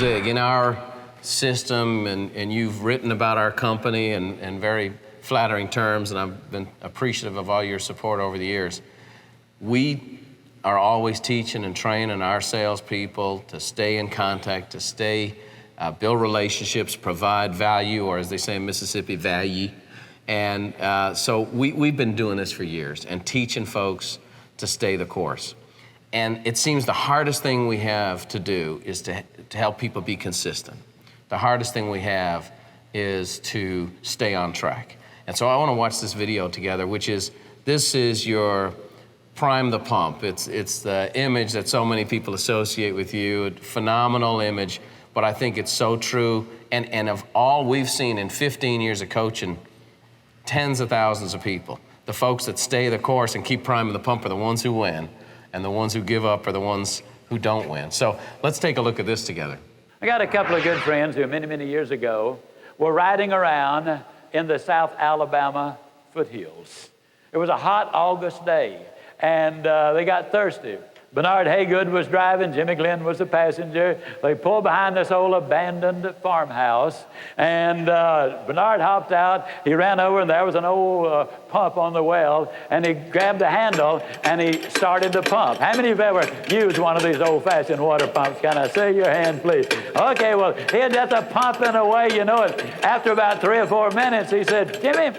Zig, in our system, and you've written about our company in very flattering terms, and I've been appreciative of all your support over the years. We are always teaching and training our salespeople to stay in contact, to stay, build relationships, provide value, or as they say in Mississippi, value. And so we've been doing this for years and teaching folks to stay the course. And it seems the hardest thing we have to do is to help people be consistent. The hardest thing we have is to stay on track. And so I want to watch this video together, which is, this is your prime the pump. It's the image that so many people associate with you, a phenomenal image, but I think it's so true. And of all we've seen in 15 years of coaching, tens of thousands of people, the folks that stay the course and keep priming the pump are the ones who win, and the ones who give up are the ones who don't win. So let's take a look at this together. I got a couple of good friends who many, many years ago were riding around in the South Alabama foothills. It was a hot August day, and they got thirsty. Bernard Haygood was driving, Jimmy Glenn was the passenger. They pulled behind this old abandoned farmhouse, and Bernard hopped out. He ran over, and there was an old pump on the well, and he grabbed the handle, and he started to pump. How many of you have ever used one of these old-fashioned water pumps? Can I see your hand, please? Okay, well, he had just a pumping away, you know it. After about 3 or 4 minutes, he said, Jimmy,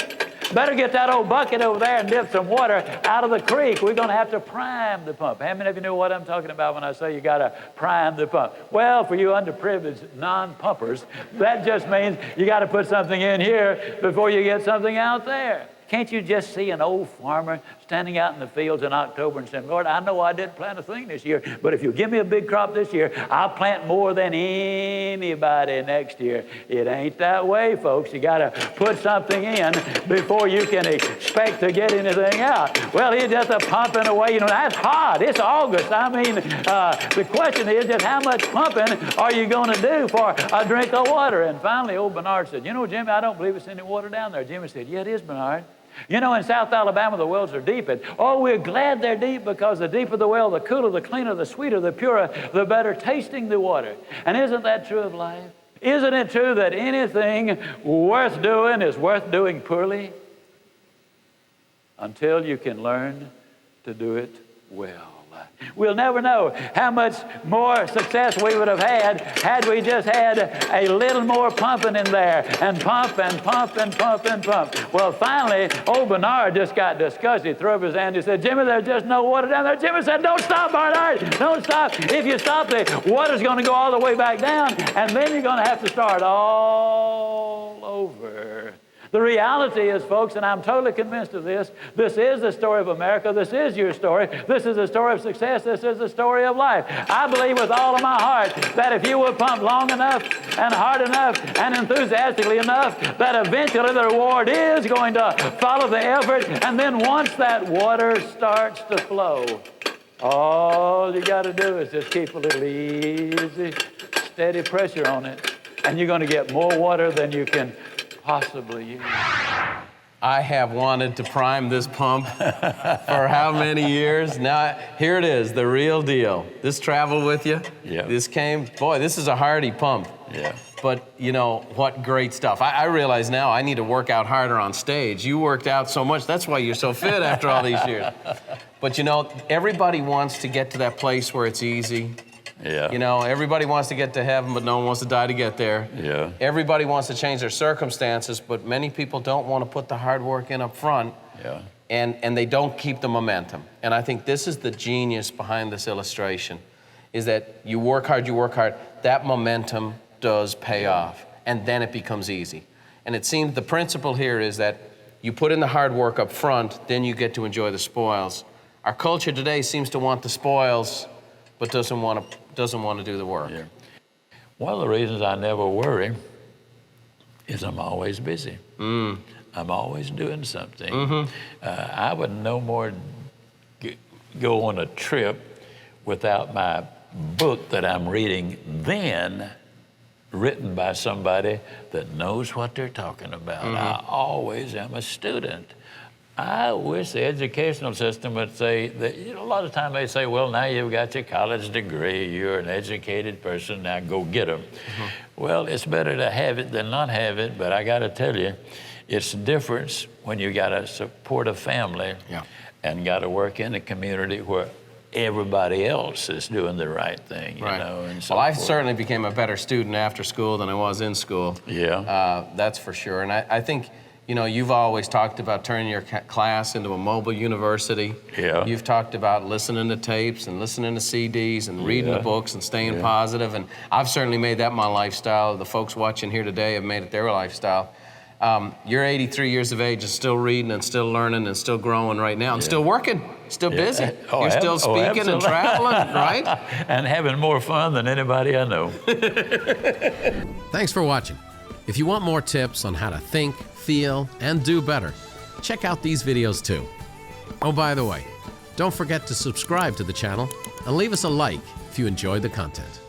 better get that old bucket over there and dip some water out of the creek. We're going to have to prime the pump. How many of you know what I'm talking about when I say you got to prime the pump? Well, for you underprivileged non-pumpers, that just means you got to put something in here before you get something out there. Can't you just see an old farmer standing out in the fields in October and saying, Lord, I know I didn't plant a thing this year, but if you give me a big crop this year, I'll plant more than anybody next year. It ain't that way, folks. You got to put something in before you can expect to get anything out. Well, he's just pumping away. You know, that's hot. It's August. I mean, the question is just how much pumping are you going to do for a drink of water? And finally, old Bernard said, you know, Jimmy, I don't believe it's any water down there. Jimmy said, yeah, it is, Bernard. You know, in South Alabama, the wells are deep. And, oh, we're glad they're deep, because the deeper the well, the cooler, the cleaner, the sweeter, the purer, the better tasting the water. And isn't that true of life? Isn't it true that anything worth doing is worth doing poorly until you can learn to do it well? We'll never know how much more success we would have had we just had a little more pumping in there, and pump and pump and pump and pump. Well, finally, old Bernard just got disgusted. He threw up his hand. He said, Jimmy, there's just no water down there. Jimmy said, don't stop, Bernard. Don't stop. If you stop, the water's going to go all the way back down, and then you're going to have to start all over. The reality is, folks, and I'm totally convinced of this, this is the story of America. This is your story. This is the story of success. This is the story of life. I believe with all of my heart that if you will pump long enough and hard enough and enthusiastically enough, that eventually the reward is going to follow the effort. And then once that water starts to flow, all you got to do is just keep a little easy, steady pressure on it, and you're going to get more water than you can possibly use. I have wanted to prime this pump for how many years? Now, here it is, the real deal. This traveled with you. Yeah. This came, boy, this is a hardy pump. Yeah. But, you know, what great stuff. I realize now I need to work out harder on stage. You worked out so much. That's why you're so fit after all these years. But, you know, everybody wants to get to that place where it's easy. Yeah. You know, everybody wants to get to heaven, but no one wants to die to get there. Yeah. Everybody wants to change their circumstances, but many people don't want to put the hard work in up front. Yeah. And they don't keep the momentum. And I think this is the genius behind this illustration, is that you work hard, that momentum does pay off, and then it becomes easy. And it seems the principle here is that you put in the hard work up front, then you get to enjoy the spoils. Our culture today seems to want the spoils, but doesn't want to do the work. Yeah. One of the reasons I never worry is I'm always busy. I'm always doing something. Mm-hmm. I would no more go on a trip without my book that I'm reading than written by somebody that knows what they're talking about. I always am a student I wish the educational system would say that, you know, a lot of time they say, well, now you've got your college degree, you're an educated person, now go get them. Well, it's better to have it than not have it, but I got to tell you, it's the difference when you got to support a family and got to work in a community where everybody else is doing the right thing, you know. And so well, I certainly became a better student after school than I was in school. Yeah. That's for sure. And I think, you know, you've always talked about turning your class into a mobile university. Yeah. You've talked about listening to tapes and listening to CDs and reading the books and staying positive. And I've certainly made that my lifestyle. The folks watching here today have made it their lifestyle. You're 83 years of age and still reading and still learning and still growing right now and still working, still busy. You're still speaking and traveling, right? And having more fun than anybody I know. Thanks for watching. If you want more tips on how to think, feel, and do better, check out these videos too. Oh, by the way, don't forget to subscribe to the channel and leave us a like if you enjoyed the content.